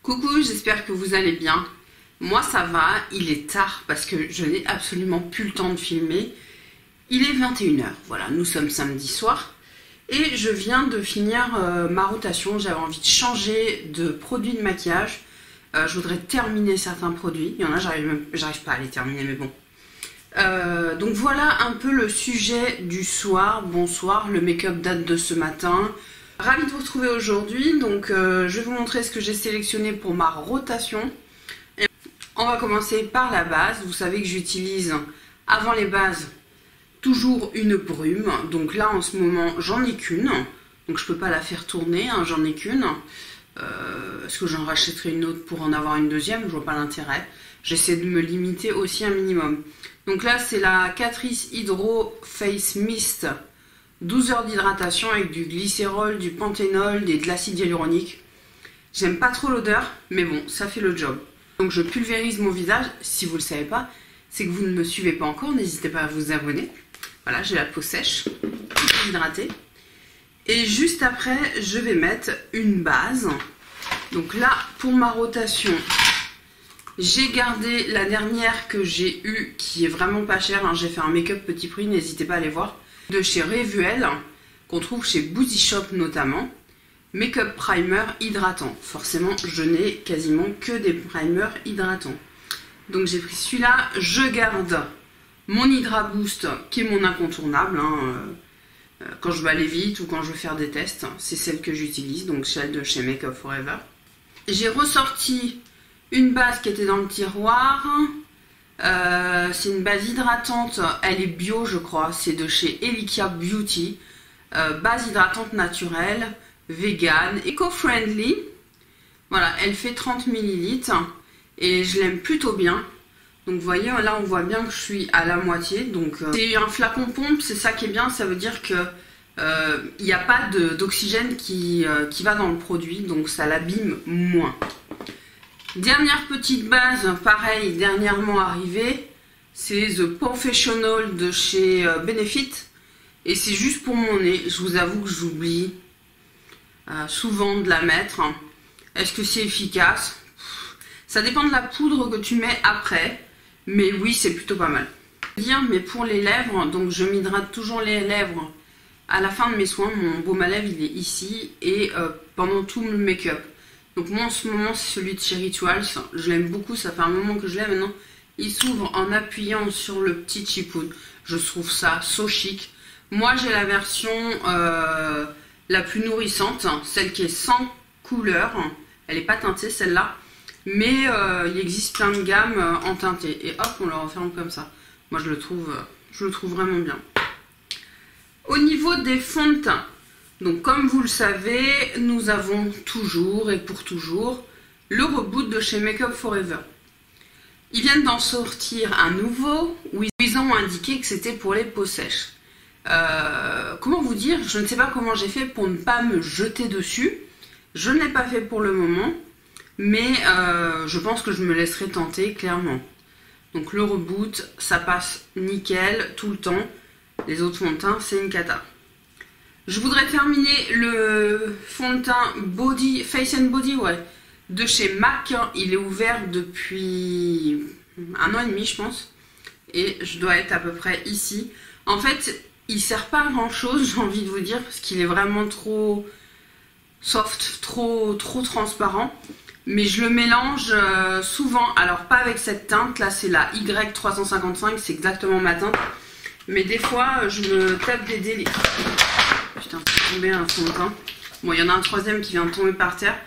Coucou, j'espère que vous allez bien. Moi ça va, il est tard parce que je n'ai absolument plus le temps de filmer. Il est 21 h, voilà, nous sommes samedi soir. Et je viens de finir ma rotation, j'avais envie de changer de produit de maquillage. Je voudrais terminer certains produits, il y en a, j'arrive pas à les terminer, mais bon. Donc voilà un peu le sujet du soir. Bonsoir, le make-up date de ce matin. Ravie de vous retrouver aujourd'hui, donc je vais vous montrer ce que j'ai sélectionné pour ma rotation. Et on va commencer par la base. Vous savez que j'utilise avant les bases toujours une brume, donc là en ce moment j'en ai qu'une, donc je peux pas la faire tourner, hein, j'en ai qu'une. Est-ce que j'en rachèterai une autre pour en avoir une deuxième? Je vois pas l'intérêt. J'essaie de me limiter aussi un minimum. Donc là c'est la Catrice Hydro Face Mist, 12 heures d'hydratation avec du glycérol, du panthénol et de l'acide hyaluronique. J'aime pas trop l'odeur, mais bon, ça fait le job. Donc je pulvérise mon visage. Si vous le savez pas, c'est que vous ne me suivez pas encore, n'hésitez pas à vous abonner. Voilà, j'ai la peau sèche, hydratée. Et juste après, je vais mettre une base. Donc là, pour ma rotation, j'ai gardé la dernière que j'ai eue, qui est vraiment pas chère. Hein. J'ai fait un make-up petit prix, n'hésitez pas à aller voir. De chez Revuel, qu'on trouve chez Boozy Shop notamment. Make-up primer hydratant. Forcément, je n'ai quasiment que des primers hydratants. Donc j'ai pris celui-là. Je garde mon Hydra Boost, qui est mon incontournable. Hein, quand je veux aller vite ou quand je veux faire des tests. C'est celle que j'utilise, donc celle de chez Make Up For Ever. J'ai ressorti une base qui était dans le tiroir. C'est une base hydratante, elle est bio je crois, c'est de chez Elikia Beauty, base hydratante naturelle, vegan, eco-friendly. Voilà, elle fait 30 ml et je l'aime plutôt bien. Donc vous voyez, là on voit bien que je suis à la moitié. Donc c'est un flacon pompe, c'est ça qui est bien, ça veut dire que il n'y a pas d'oxygène qui va dans le produit, donc ça l'abîme moins. Dernière petite base, pareil, dernièrement arrivée, c'est The Professional de chez Benefit. Et c'est juste pour mon nez. Je vous avoue que j'oublie souvent de la mettre. Est-ce que c'est efficace? Ça dépend de la poudre que tu mets après. Mais oui, c'est plutôt pas mal. Mais pour les lèvres, donc je m'hydrate toujours les lèvres à la fin de mes soins. Mon baume à lèvres, il est ici et pendant tout le make-up. Donc moi en ce moment c'est celui de chez Rituals, je l'aime beaucoup, ça fait un moment que je l'aime maintenant. Il s'ouvre en appuyant sur le petit chipoun, je trouve ça so chic. Moi j'ai la version la plus nourrissante, celle qui est sans couleur, elle n'est pas teintée celle-là. Mais il existe plein de gammes en teinté et hop on le referme comme ça. Moi je le trouve vraiment bien. Au niveau des fonds de teint, donc comme vous le savez, nous avons toujours et pour toujours le reboot de chez Make Up For Ever. Ils viennent d'en sortir un nouveau où ils ont indiqué que c'était pour les peaux sèches. Comment vous dire, je ne sais pas comment j'ai fait pour ne pas me jeter dessus. Je ne l'ai pas fait pour le moment, mais je pense que je me laisserai tenter clairement. Donc le reboot, ça passe nickel tout le temps. Les autres fonds de teint, c'est une cata. Je voudrais terminer le fond de teint Face and Body de chez MAC. Il est ouvert depuis 1 an et demi je pense. Et je dois être à peu près ici. En fait, il sert pas à grand chose, j'ai envie de vous dire, parce qu'il est vraiment trop soft, trop transparent. Mais je le mélange souvent. Alors pas avec cette teinte, là c'est la Y355, c'est exactement ma teinte. Mais des fois, je me tape des délires. Putain, c'est tombé un fond de teint. Bon, il y en a un troisième qui vient de tomber par terre.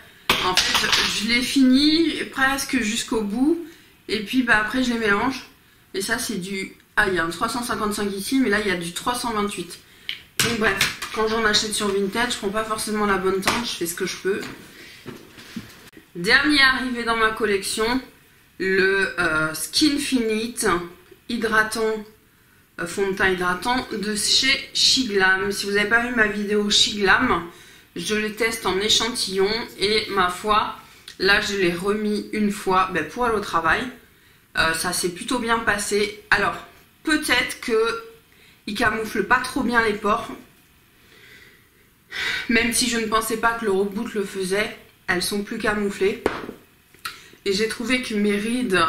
En fait, je l'ai fini presque jusqu'au bout. Et puis, bah, après, je les mélange. Et ça, c'est du... Ah, il y a un 355 ici, mais là, il y a du 328. Donc, bref, quand j'en achète sur Vinted, je prends pas forcément la bonne teinte. Je fais ce que je peux. Dernier arrivé dans ma collection, le Skinfinite hydratant. Fond de teint hydratant de chez Shiglam. Si vous n'avez pas vu ma vidéo Shiglam, je les teste en échantillon et ma foi, là je l'ai remis une fois pour aller au travail. Ça s'est plutôt bien passé. Alors peut-être que il camoufle pas trop bien les pores, même si je ne pensais pas que le reboot le faisait. Elles sont plus camouflées. Et j'ai trouvé que mes rides,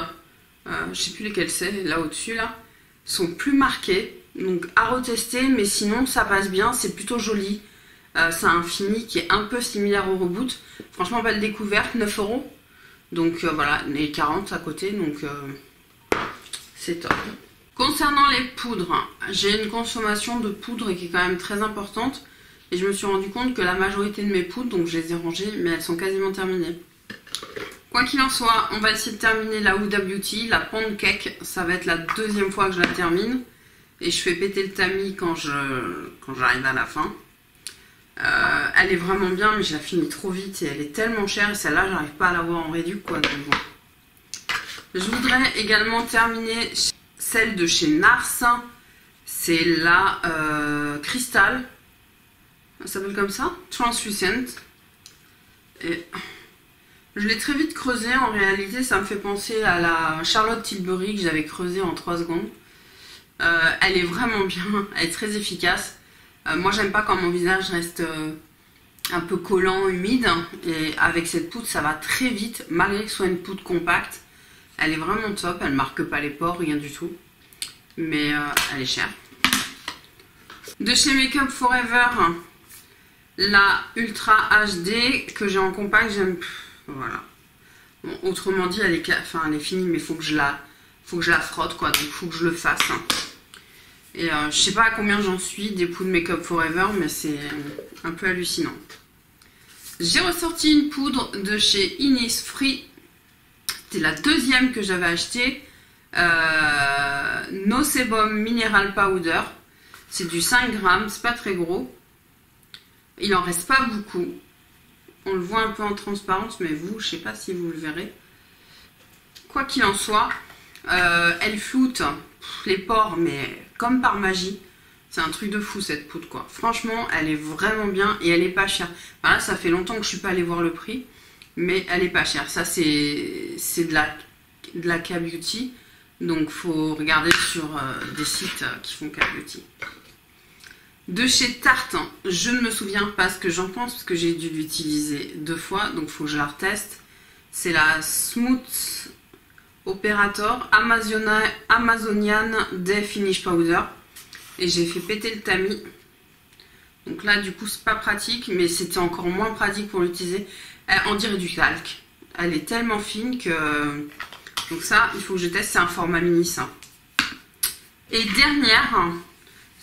je sais plus lesquelles c'est, là au-dessus là, sont plus marquées. Donc à retester, mais sinon ça passe bien, c'est plutôt joli. C'est un fini qui est un peu similaire au Reboot. Franchement, belle découverte, 9 €. Donc voilà, et 40 à côté, donc c'est top. Concernant les poudres, j'ai une consommation de poudre qui est quand même très importante. Et je me suis rendu compte que la majorité de mes poudres, donc je les ai rangées, mais elles sont quasiment terminées. Quoi qu'il en soit, on va essayer de terminer la Huda Beauty. La Pancake, ça va être la deuxième fois que je la termine. Et je fais péter le tamis quand j'arrive à la fin. Elle est vraiment bien, mais je la finis trop vite et elle est tellement chère. Et celle-là, j'arrive pas à l'avoir en réduc, quoi. Donc bon. Je voudrais également terminer celle de chez Nars. C'est la Crystal. Elle s'appelle comme ça, Translucent. Et je l'ai très vite creusée. En réalité, ça me fait penser à la Charlotte Tilbury que j'avais creusée en 3 secondes. Elle est vraiment bien, elle est très efficace. Moi, j'aime pas quand mon visage reste un peu collant, humide. Et avec cette poudre, ça va très vite, malgré que ce soit une poudre compacte. Elle est vraiment top, elle marque pas les pores, rien du tout. Mais elle est chère. De chez Make Up Forever, la Ultra HD que j'ai en compact, j'aime. Voilà. Bon, autrement dit, elle est finie, mais faut que je la frotte, quoi. Donc faut que je le fasse. Et je sais pas à combien j'en suis des poudres Make Up Forever, mais c'est un peu hallucinant. J'ai ressorti une poudre de chez Innisfree. C'était la deuxième que j'avais achetée. No Sebum Mineral Powder. C'est du 5 grammes, c'est pas très gros. Il en reste pas beaucoup. On le voit un peu en transparence, mais vous, je sais pas si vous le verrez. Quoi qu'il en soit, elle floute les pores, mais comme par magie. C'est un truc de fou cette poudre, quoi. Franchement, elle est vraiment bien et elle est pas chère. Voilà, ça fait longtemps que je suis pas allée voir le prix, mais elle est pas chère. Ça, c'est de la K-Beauty, donc faut regarder sur des sites qui font K-Beauty. De chez Tarte, je ne me souviens pas ce que j'en pense parce que j'ai dû l'utiliser 2 fois, donc il faut que je la reteste. C'est la Smooth Operator Amazonian Day Finish Powder et j'ai fait péter le tamis. Donc là, du coup, c'est pas pratique, mais c'était encore moins pratique pour l'utiliser. On dirait du talc. Elle est tellement fine que donc ça, il faut que je teste. C'est un format mini, ça. Et dernière.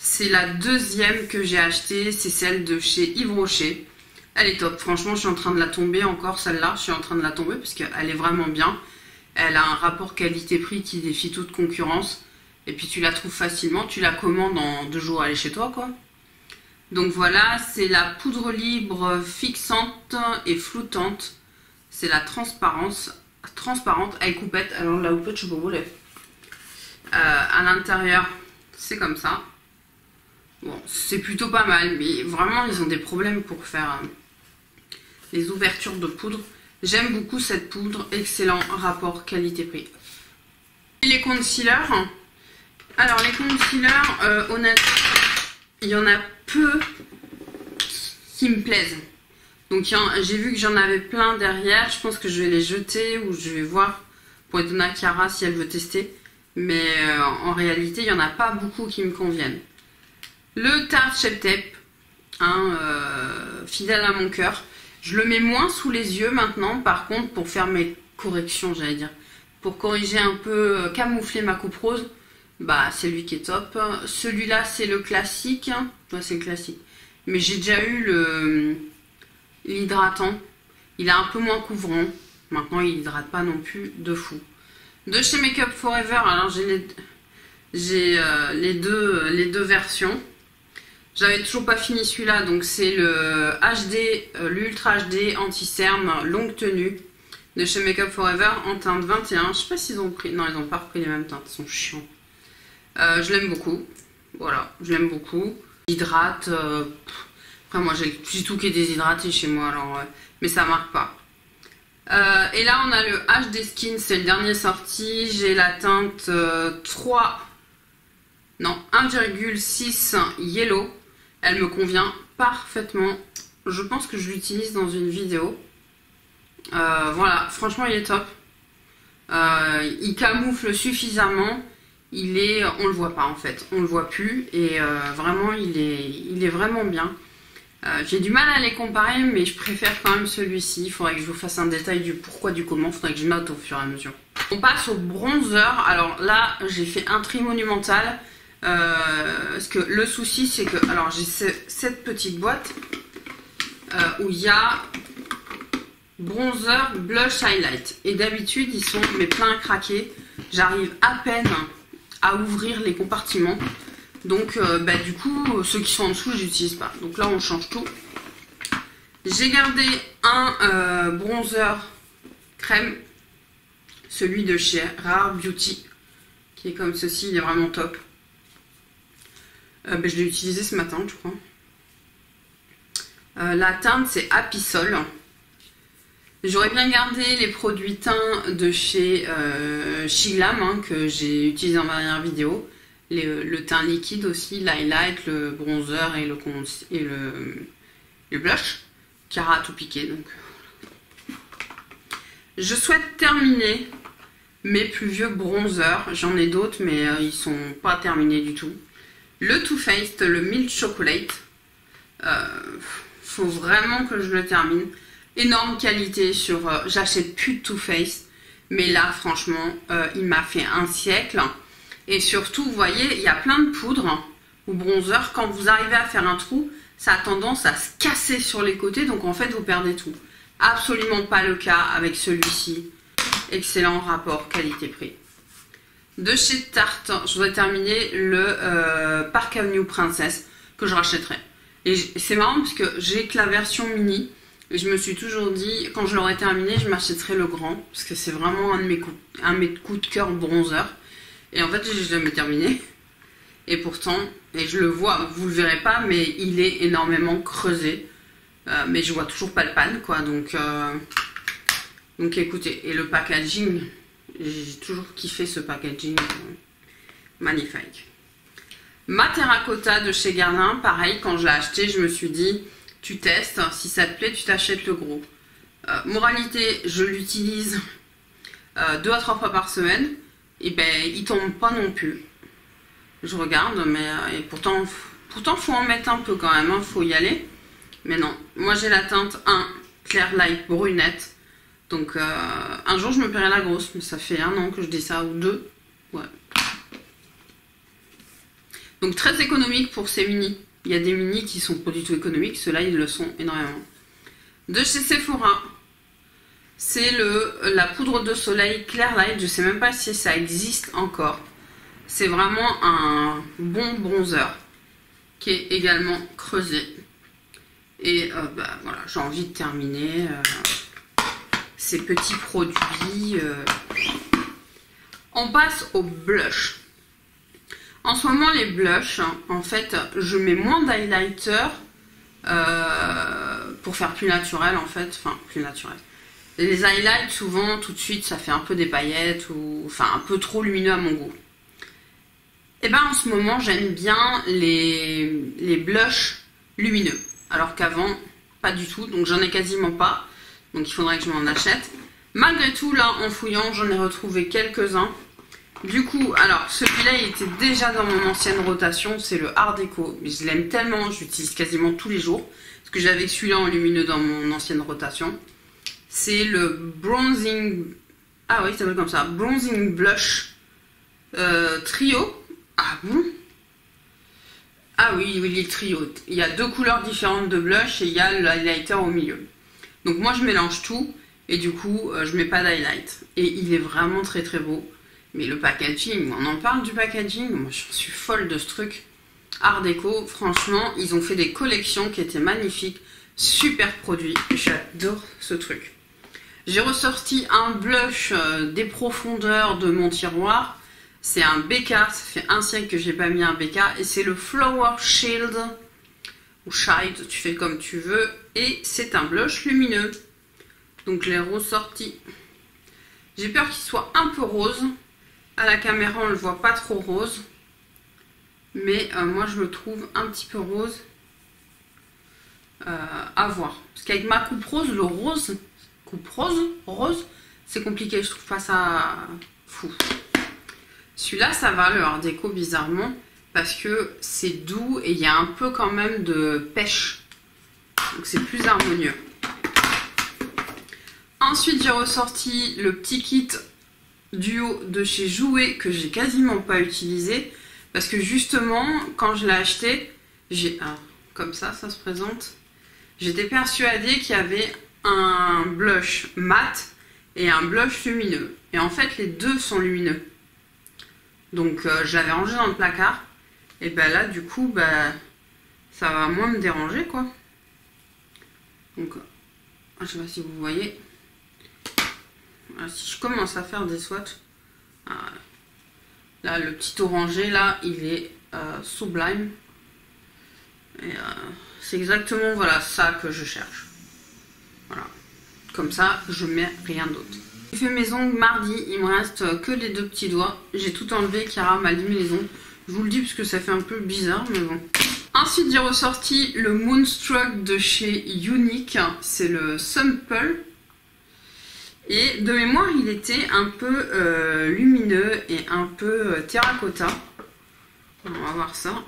C'est la deuxième que j'ai achetée, c'est celle de chez Yves Rocher. Elle est top, franchement je suis en train de la tomber encore celle-là, je suis en train de la tomber parce qu'elle est vraiment bien. Elle a un rapport qualité-prix qui défie toute concurrence. Et puis tu la trouves facilement, tu la commandes en 2 jours, elle est chez toi, quoi. Donc voilà, c'est la poudre libre fixante et floutante. C'est la transparente avec coupette. Alors la coupette, je sais pas où elle est. À l'intérieur, c'est comme ça. Bon, c'est plutôt pas mal, mais vraiment, ils ont des problèmes pour faire les ouvertures de poudre. J'aime beaucoup cette poudre, excellent rapport qualité-prix. Les concealers. Alors, les concealers, honnêtement, il y en a peu qui me plaisent. Donc, j'ai vu que j'en avais plein derrière. Je pense que je vais les jeter ou je vais voir pour donner à Chiara si elle veut tester. Mais en réalité, il n'y en a pas beaucoup qui me conviennent. Le Tarte Shape Tape, fidèle à mon cœur. Je le mets moins sous les yeux maintenant, par contre, pour faire mes corrections, j'allais dire. Pour corriger un peu, camoufler ma coupe rose, bah c'est lui qui est top. Celui-là, c'est le classique. Ouais, c'est le classique. Mais j'ai déjà eu l'hydratant. Il est un peu moins couvrant. Maintenant, il hydrate pas non plus de fou. De chez Make Up Forever, alors j'ai les deux versions. J'avais toujours pas fini celui-là, donc c'est le HD, l'Ultra HD anti-cerne longue tenue de chez Make Up Forever en teinte 21. Je sais pas s'ils ont pris, non ils ont pas repris les mêmes teintes, ils sont chiants. Je l'aime beaucoup, voilà, je l'aime beaucoup. Hydrate, après moi j'ai tout qui est déshydraté chez moi, alors mais ça marque pas. Et là on a le HD Skin, c'est le dernier sorti, j'ai la teinte 1,6 Yellow. Elle me convient parfaitement. Je pense que je l'utilise dans une vidéo. Voilà, franchement il est top. Il camoufle suffisamment. On le voit pas en fait, on le voit plus. Et vraiment, il est vraiment bien. J'ai du mal à les comparer, mais je préfère quand même celui-ci. Il faudrait que je vous fasse un détail du pourquoi, du comment. Il faudrait que je note au fur et à mesure. On passe au bronzer. Alors là, j'ai fait un tri monumental. Parce que le souci, c'est que... Alors, j'ai cette petite boîte où il y a bronzer, blush, highlight. Et d'habitude, ils sont mais plein à craquer. J'arrive à peine à ouvrir les compartiments. Donc, du coup, ceux qui sont en dessous, je n'utilise pas. Donc là, on change tout. J'ai gardé un bronzer crème. Celui de chez Rare Beauty. Qui est comme ceci, il est vraiment top. Je l'ai utilisé ce matin, je crois. La teinte, c'est Happy Sol. J'aurais bien gardé les produits teints de chez Shiglam, que j'ai utilisé en dernière vidéo. Le teint liquide aussi, l'highlight, le bronzer et le blush. Cara a tout piqué, donc. Je souhaite terminer mes plus vieux bronzers. J'en ai d'autres, mais ils sont pas terminés du tout. Le Too Faced, le Milk Chocolate. Faut vraiment que je le termine. Énorme qualité sur... J'achète plus de Too Faced. Mais là, franchement, il m'a fait un siècle. Et surtout, vous voyez, il y a plein de poudres ou bronzer. Quand vous arrivez à faire un trou, ça a tendance à se casser sur les côtés. Donc, en fait, vous perdez tout. Absolument pas le cas avec celui-ci. Excellent rapport qualité-prix. De chez Tarte, je voudrais terminer le Park Avenue Princess que je rachèterai. Et c'est marrant parce que j'ai que la version mini. Et je me suis toujours dit, quand je l'aurai terminé, je m'achèterai le grand. Parce que c'est vraiment un de mes coups de cœur bronzer. Et en fait, je l'ai jamais terminé. Et pourtant, et je le vois, vous le verrez pas, mais il est énormément creusé. Mais je vois toujours pas le pan, quoi. Donc écoutez, et le packaging, j'ai toujours kiffé ce packaging. Magnifique. Ma terracotta de chez Guerlain, pareil, quand je l'ai acheté, je me suis dit, tu testes, si ça te plaît, tu t'achètes le gros. Moralité, je l'utilise 2 à 3 fois par semaine. Et ben, il tombe pas non plus. Je regarde, mais et pourtant, faut en mettre un peu quand même, hein, faut y aller. Mais non, moi j'ai la teinte 1 Clair Light brunette. Donc un jour je me paierai la grosse, mais ça fait 1 an que je dis ça, ou 2. Ouais. Donc très économique pour ces mini. Il y a des mini qui sont pas du tout économiques, ceux-là ils le sont énormément. De chez Sephora, c'est la poudre de soleil Clair Light. Je sais même pas si ça existe encore. C'est vraiment un bon bronzer qui est également creusé. Et voilà, j'ai envie de terminer ces petits produits. On passe au blush. En ce moment, les blushs, en fait, je mets moins d'highlighter pour faire plus naturel, en fait. Enfin, plus naturel. Les highlights, souvent, tout de suite, ça fait un peu des paillettes ou enfin un peu trop lumineux à mon goût. Et ben en ce moment, j'aime bien les blushs lumineux. Alors qu'avant, pas du tout. Donc j'en ai quasiment pas. Donc il faudrait que je m'en achète. Malgré tout, là, en fouillant, j'en ai retrouvé quelques-uns. Du coup, alors, celui-là, il était déjà dans mon ancienne rotation. C'est le Art Déco. Mais je l'aime tellement, je l'utilise quasiment tous les jours. Parce que j'avais celui-là en lumineux dans mon ancienne rotation. C'est le Bronzing... Ah oui, ça s'appelle comme ça. Bronzing Blush Trio. Ah bon? Ah oui, il est trio. Il y a 2 couleurs différentes de blush et il y a le highlighter au milieu. Donc moi, je mélange tout. Et du coup, je mets pas d'highlight. Et il est vraiment très très beau. Mais le packaging, on en parle du packaging. Moi, je suis folle de ce truc. Art Déco, franchement, ils ont fait des collections qui étaient magnifiques. Super produit. J'adore ce truc. J'ai ressorti un blush des profondeurs de mon tiroir. C'est un BK. Ça fait 1 siècle que j'ai pas mis un BK. Et c'est le Flower Shield. Ou Shide, tu fais comme tu veux. Et c'est un blush lumineux. Donc je l'ai ressorti. J'ai peur qu'il soit un peu rose. À la caméra, on ne le voit pas trop rose. Mais moi, je le trouve un petit peu rose. À voir. Parce qu'avec ma coupe rose, le rose, rose, c'est compliqué, je trouve pas ça fou. Celui-là, ça va, le Art déco, bizarrement, parce que c'est doux et il y a un peu quand même de pêche. Donc c'est plus harmonieux. Ensuite, j'ai ressorti le petit kit duo de chez Jouet que j'ai quasiment pas utilisé. Parce que justement, quand je l'ai acheté, comme ça se présente. J'étais persuadée qu'il y avait un blush mat et un blush lumineux. Et en fait, les deux sont lumineux. Donc, je l'avais rangé dans le placard. Et ben là, du coup, ça va moins me déranger, quoi. Donc, je sais pas si vous voyez. Si je commence à faire des swatchs, là, le petit orangé, là, il est sublime. Et c'est exactement, voilà, ça que je cherche. Voilà. Comme ça, je mets rien d'autre. J'ai fait mes ongles mardi, il me reste que les deux petits doigts. J'ai tout enlevé, Chiara m'a limé les ongles. Je vous le dis parce que ça fait un peu bizarre, mais bon. Ensuite, j'ai ressorti le Moonstruck de chez Unique. C'est le Sample. Et de mémoire, il était un peu lumineux et un peu terracotta. On va voir ça.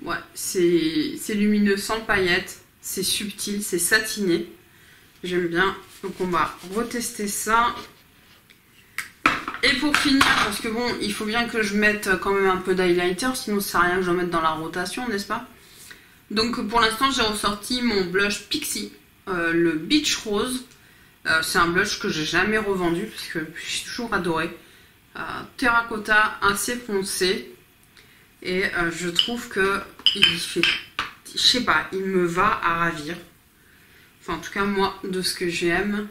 Ouais, c'est lumineux sans paillettes. C'est subtil, c'est satiné. J'aime bien. Donc on va retester ça. Et pour finir, parce que bon, il faut bien que je mette quand même un peu d'highlighter, sinon ça sert à rien que je mette dans la rotation, n'est-ce pas? Donc pour l'instant, j'ai ressorti mon blush Pixie, le Beach Rose. C'est un blush que j'ai jamais revendu, parce que j'ai toujours adoré. Terracotta assez foncé. Et je trouve que il fait, je sais pas, il me va à ravir. Enfin, en tout cas, moi, de ce que j'aime.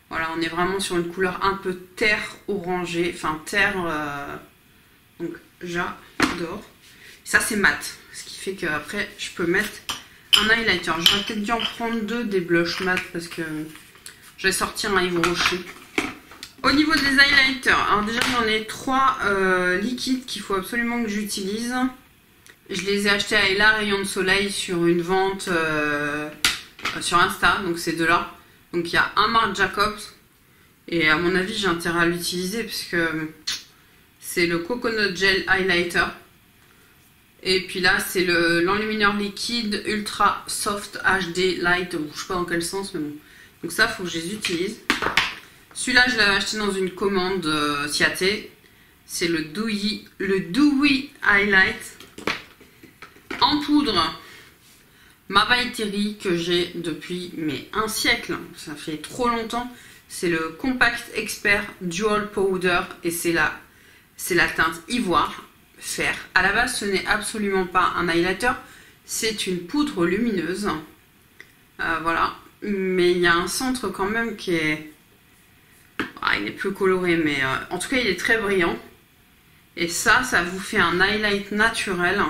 Voilà, on est vraiment sur une couleur un peu terre orangée. Enfin, terre. Donc, j'adore. Ça, c'est mat. Ce qui fait qu'après, je peux mettre un highlighter. J'aurais peut-être dû en prendre deux des blush mat parce que je vais sortir un Yves Rocher. Au niveau des highlighters, alors déjà j'en ai 3 liquides qu'il faut absolument que j'utilise. Je les ai achetés à Ella Rayon de Soleil sur une vente sur Insta, donc c'est de là. Donc il y a un Marc Jacobs et à mon avis j'ai intérêt à l'utiliser puisque c'est le Coconut Gel Highlighter. Et puis là c'est l'enlumineur liquide Ultra Soft HD Light, je sais pas dans quel sens mais bon. Donc ça faut que je les utilise. Celui-là, je l'avais acheté dans une commande Ciaté. C'est le Dewy Highlight en poudre Mabai Terry que j'ai depuis un siècle. Ça fait trop longtemps. C'est le Compact Expert Dual Powder et c'est la teinte ivoire fer. À la base, ce n'est absolument pas un highlighter. C'est une poudre lumineuse. Voilà. Mais il y a un centre quand même qui est... il est plus coloré, mais en tout cas, il est très brillant. Et ça vous fait un highlight naturel.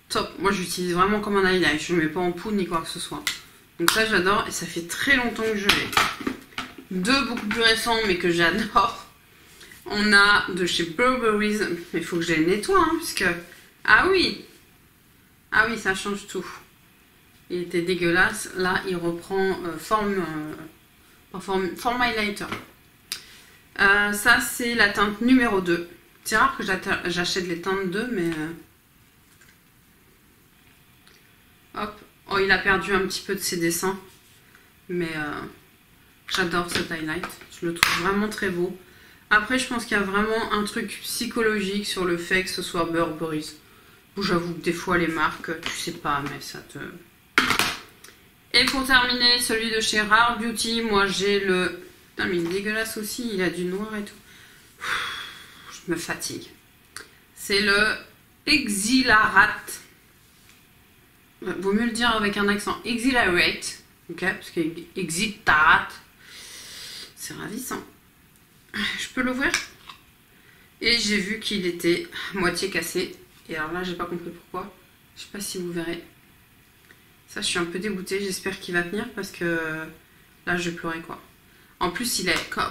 Top. Moi, j'utilise vraiment comme un highlight. Je ne le mets pas en poudre ni quoi que ce soit. Donc ça, j'adore. Et ça fait très longtemps que je l'ai. Deux beaucoup plus récents, mais que j'adore. On a de chez Burberry. Il faut que je les nettoie, hein, puisque... Ah oui, ça change tout. Il était dégueulasse. Là, il reprend forme highlighter. Ça, c'est la teinte numéro 2. C'est rare que j'achète les teintes 2, mais... Hop. Oh, il a perdu un petit peu de ses dessins. Mais j'adore cet highlight. Je le trouve vraiment très beau. Après, je pense qu'il y a vraiment un truc psychologique sur le fait que ce soit Burberry. Bon, j'avoue que des fois, les marques, tu sais pas, mais ça te... Et pour terminer, celui de chez Rare Beauty, moi j'ai le... Putain, mais il est dégueulasse aussi, il a du noir et tout. Je me fatigue. C'est le Exhilarate. Vaut mieux le dire avec un accent. Exhilarate. Ok, parce que Exhilarate. C'est ravissant. Je peux l'ouvrir. Et j'ai vu qu'il était moitié cassé. Et alors là, j'ai pas compris pourquoi. Je sais pas si vous verrez. Ça, je suis un peu dégoûtée. J'espère qu'il va tenir parce que là, je vais pleurer quoi. En plus,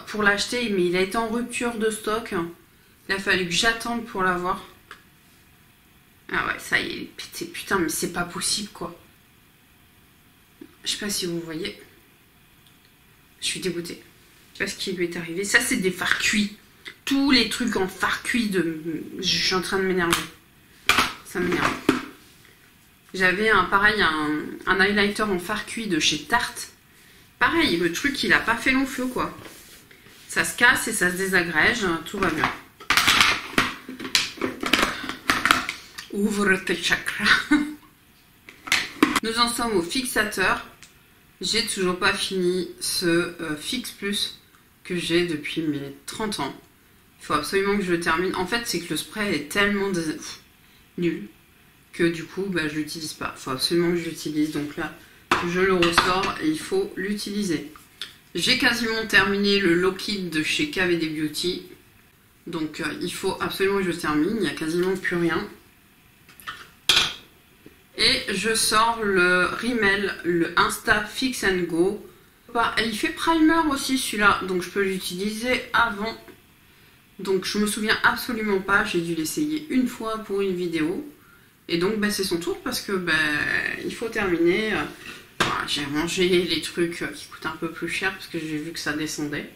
pour l'acheter, mais il a été en rupture de stock. Il a fallu que j'attende pour l'avoir. Ah ouais, ça y est, pété. Putain, mais c'est pas possible quoi. Je sais pas si vous voyez. Je suis dégoûtée. Qu'est-ce qui lui est arrivé? Ça, c'est des fards cuits. Tous les trucs en fards cuits de... Je suis en train de m'énerver. Ça m'énerve. J'avais pareil, un highlighter en fard cuit de chez Tarte. Pareil, le truc, il a pas fait long feu, quoi. Ça se casse et ça se désagrège. Tout va bien. Ouvre tes chakras. Nous en sommes au fixateur. J'ai toujours pas fini ce Fix Plus que j'ai depuis mes 30 ans. Il faut absolument que je le termine. En fait, c'est que le spray est tellement nul que du coup, bah, je l'utilise pas. Il faut absolument que je l'utilise. Donc là, je le ressors et il faut l'utiliser. J'ai quasiment terminé le Low Kit de chez KVD Beauty. Donc il faut absolument que je le termine. Il n'y a quasiment plus rien. Et je sors le Rimmel, le Insta Fix and Go. Il fait primer aussi celui-là, donc je peux l'utiliser avant. Donc je me souviens absolument pas, j'ai dû l'essayer une fois pour une vidéo. Et donc bah, c'est son tour parce que bah, il faut terminer. Voilà, j'ai rangé les trucs qui coûtent un peu plus cher parce que j'ai vu que ça descendait.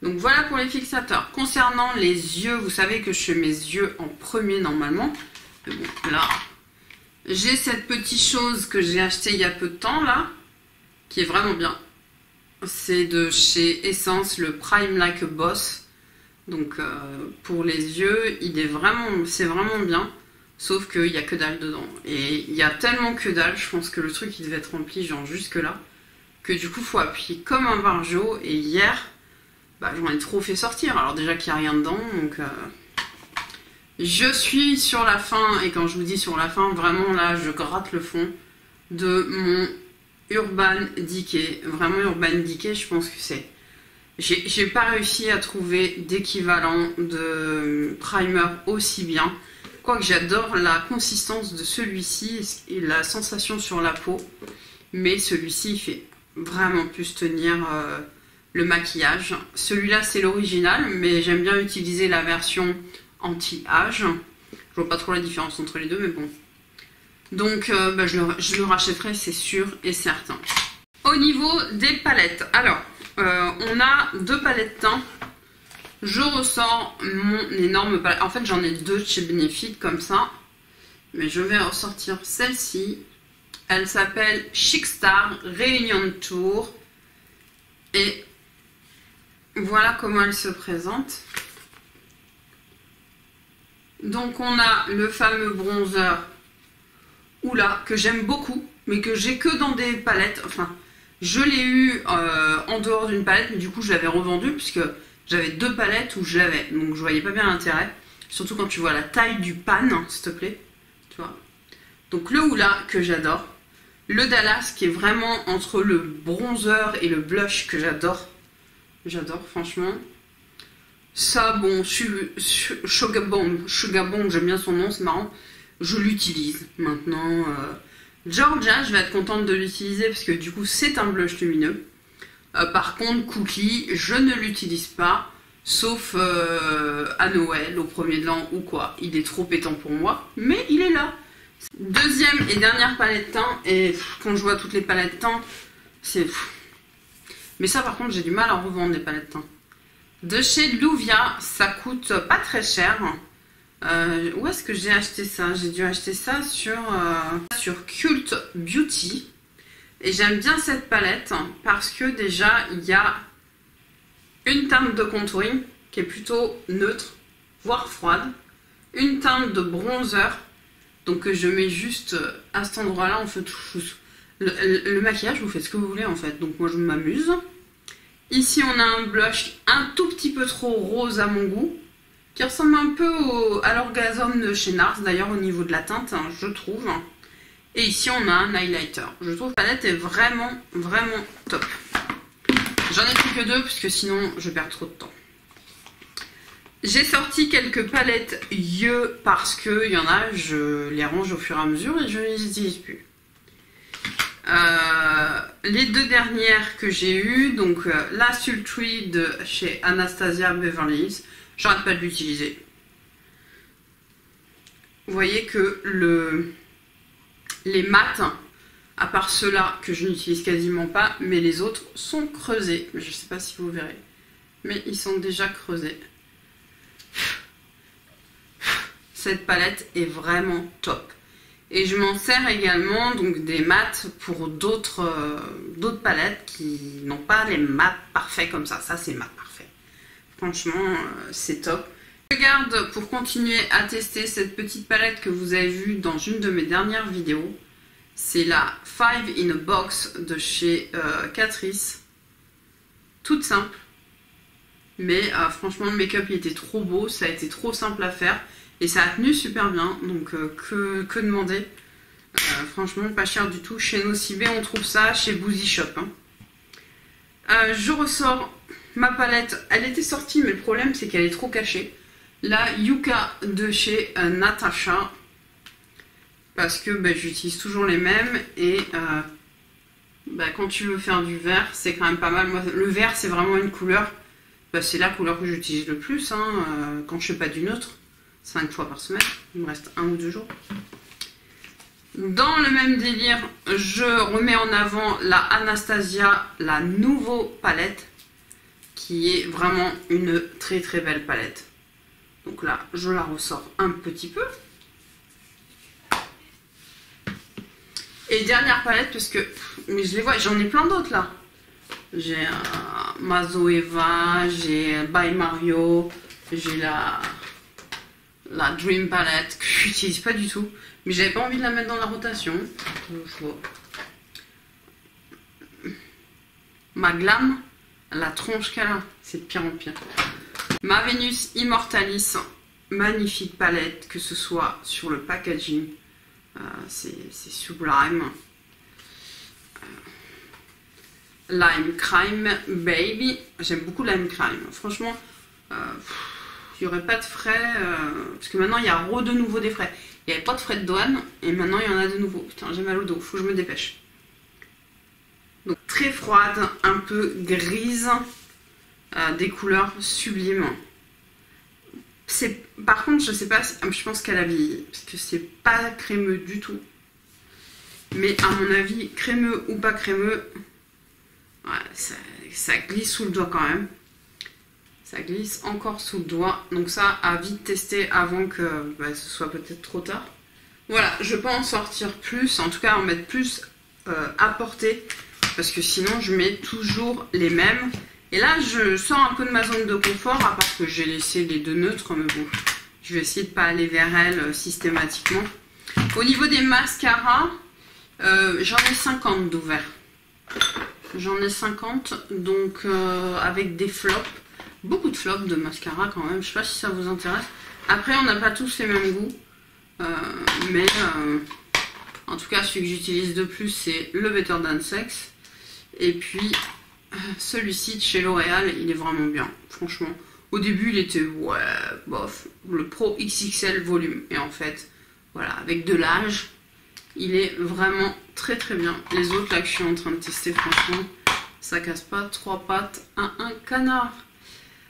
Donc voilà pour les fixateurs. Concernant les yeux, vous savez que je fais mes yeux en premier normalement. Mais bon, là... J'ai cette petite chose que j'ai achetée il y a peu de temps là, qui est vraiment bien. C'est de chez Essence, le Prime Like a Boss. Donc pour les yeux, c'est vraiment bien. Sauf qu'il n'y a que dalle dedans. Et il y a tellement que dalle, je pense que le truc il devait être rempli genre jusque là, que du coup il faut appuyer comme un barjot. Et hier, bah, j'en ai trop fait sortir. Alors déjà qu'il n'y a rien dedans, donc... Je suis sur la fin, et quand je vous dis sur la fin, vraiment là, je gratte le fond de mon Urban Decay. Vraiment Urban Decay, je pense que c'est... J'ai pas réussi à trouver d'équivalent de primer aussi bien. Quoique j'adore la consistance de celui-ci et la sensation sur la peau. Mais celui-ci, il fait vraiment plus tenir le maquillage. Celui-là, c'est l'original, mais j'aime bien utiliser la version... anti-âge. Je vois pas trop la différence entre les deux, mais bon. Donc, bah, je le rachèterai, c'est sûr et certain. Au niveau des palettes, alors, on a deux palettes teints. Je ressors mon énorme palette. En fait, j'en ai deux chez Benefit, comme ça. Mais je vais ressortir celle-ci. Elle s'appelle Chic Star Réunion Tour. Et voilà comment elle se présente. Donc on a le fameux bronzer, oula, que j'aime beaucoup, mais que j'ai que dans des palettes. Enfin, je l'ai eu en dehors d'une palette, mais du coup je l'avais revendu puisque j'avais deux palettes où je l'avais. Donc je voyais pas bien l'intérêt, surtout quand tu vois la taille du pan, s'il te plaît. Tu vois. Donc le oula que j'adore, le Dallas qui est vraiment entre le bronzer et le blush que j'adore. J'adore franchement. Ça, bon, Sugar Bomb, j'aime bien son nom, c'est marrant. Je l'utilise maintenant. Georgia, je vais être contente de l'utiliser parce que du coup, c'est un blush lumineux. Par contre, Cookie, je ne l'utilise pas, sauf à Noël, au premier de l'an ou quoi. Il est trop pétant pour moi, mais il est là. Deuxième et dernière palette teint, et quand je vois toutes les palettes teint, c'est... Mais ça, par contre, j'ai du mal à revendre les palettes teint. De chez Louvia, ça coûte pas très cher. Où est-ce que j'ai acheté ça? J'ai dû acheter ça sur Cult Beauty. Et j'aime bien cette palette parce que déjà, il y a une teinte de contouring qui est plutôt neutre, voire froide. Une teinte de bronzer, donc je mets juste à cet endroit-là, en fait, le maquillage, vous faites ce que vous voulez en fait. Donc moi, je m'amuse. Ici, on a un blush un tout petit peu trop rose à mon goût, qui ressemble un peu à l'Orgasme de chez NARS, d'ailleurs au niveau de la teinte, hein, je trouve. Et ici, on a un highlighter. Je trouve que la palette est vraiment, vraiment top. J'en ai plus que deux, puisque sinon, je perds trop de temps. J'ai sorti quelques palettes yeux, parce qu'il y en a, je les range au fur et à mesure et je ne les utilise plus. Les deux dernières que j'ai eues, donc la Sultry de chez Anastasia Beverly Hills, j'arrête pas de l'utiliser. Vous voyez que les mats À part ceux-là que je n'utilise quasiment pas, mais les autres sont creusés. Je ne sais pas si vous verrez, mais ils sont déjà creusés. Cette palette est vraiment top. Et je m'en sers également donc des mats pour d'autres palettes qui n'ont pas les mats parfaits comme ça. Ça, c'est mat parfait. Franchement, c'est top. Je garde pour continuer à tester cette petite palette que vous avez vue dans une de mes dernières vidéos. C'est la 5 in a Box de chez Catrice. Toute simple. Mais franchement, le make-up il était trop beau. Ça a été trop simple à faire. Et ça a tenu super bien. Donc que demander. Franchement, pas cher du tout. Chez Nocibé, on trouve ça chez Boozy Shop. Hein. Je ressors ma palette. Elle était sortie, mais le problème c'est qu'elle est trop cachée. La Yuka de chez Natasha. Parce que j'utilise toujours les mêmes et quand tu veux faire du vert, c'est quand même pas mal. Moi, le vert, c'est vraiment une couleur, c'est la couleur que j'utilise le plus quand je fais pas du neutre, 5 fois par semaine, il me reste 1 ou 2 jours. Dans le même délire, je remets en avant la Anastasia, la nouveau palette, qui est vraiment une très très belle palette. Donc là, je la ressors un petit peu. Et dernière palette, parce que mais je les vois, j'en ai plein d'autres là. J'ai Mazo Eva, j'ai By Mario, j'ai la Dream Palette que je n'utilise pas du tout. Mais j'avais pas envie de la mettre dans la rotation. Ma Glam, la tronche qu'elle a, c'est de pire en pire. Ma Venus Immortalis, magnifique palette, que ce soit sur le packaging. C'est sublime. Lime Crime Baby. J'aime beaucoup Lime Crime. Franchement, il n'y aurait pas de frais. Parce que maintenant, il y a de nouveau des frais. Il n'y avait pas de frais de douane. Et maintenant, il y en a de nouveau. Putain, j'ai mal au dos. Faut que je me dépêche. Donc, très froide. Un peu grise. Des couleurs sublimes. Par contre, je sais pas, je pense qu'elle a vieilli, parce que c'est pas crémeux du tout. Mais à mon avis, crémeux ou pas crémeux, ouais, ça glisse sous le doigt quand même. Ça glisse encore sous le doigt. Donc ça, à vite tester avant que ce soit peut-être trop tard. Voilà, je peux en sortir plus, en tout cas en mettre plus à portée, parce que sinon je mets toujours les mêmes. Et là, je sors un peu de ma zone de confort, à part que j'ai laissé les 2 neutres, mais bon, je vais essayer de ne pas aller vers elles systématiquement. Au niveau des mascaras, j'en ai 50 d'ouverts. J'en ai 50, donc avec des flops. Beaucoup de flops de mascara quand même, je ne sais pas si ça vous intéresse. Après, on n'a pas tous les mêmes goûts, mais en tout cas, celui que j'utilise de plus, c'est le Better Than Sex. Et puis... celui-ci de chez L'Oréal, il est vraiment bien, franchement. Au début, il était, ouais, bof, le Pro XXL volume. Et en fait, voilà, avec de l'âge, il est vraiment très très bien. Les autres, là, que je suis en train de tester, franchement, ça casse pas 3 pattes à un canard.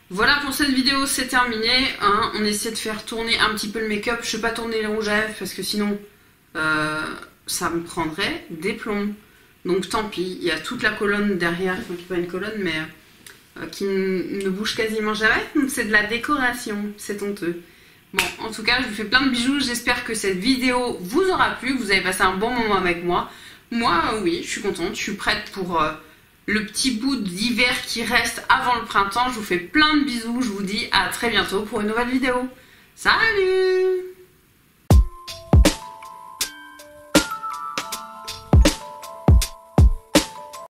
Voilà pour cette vidéo, c'est terminé. Hein. On essaie de faire tourner un petit peu le make-up. Je ne vais pas tourner les rouges à lèvres parce que sinon, ça me prendrait des plombs. Donc tant pis, il y a toute la colonne derrière, enfin qui n'est pas une colonne, mais qui ne bouge quasiment jamais. Donc c'est de la décoration, c'est honteux. Bon, en tout cas, je vous fais plein de bijoux. J'espère que cette vidéo vous aura plu, que vous avez passé un bon moment avec moi. Moi, oui, je suis contente, je suis prête pour le petit bout d'hiver qui reste avant le printemps. Je vous fais plein de bisous, je vous dis à très bientôt pour une nouvelle vidéo. Salut!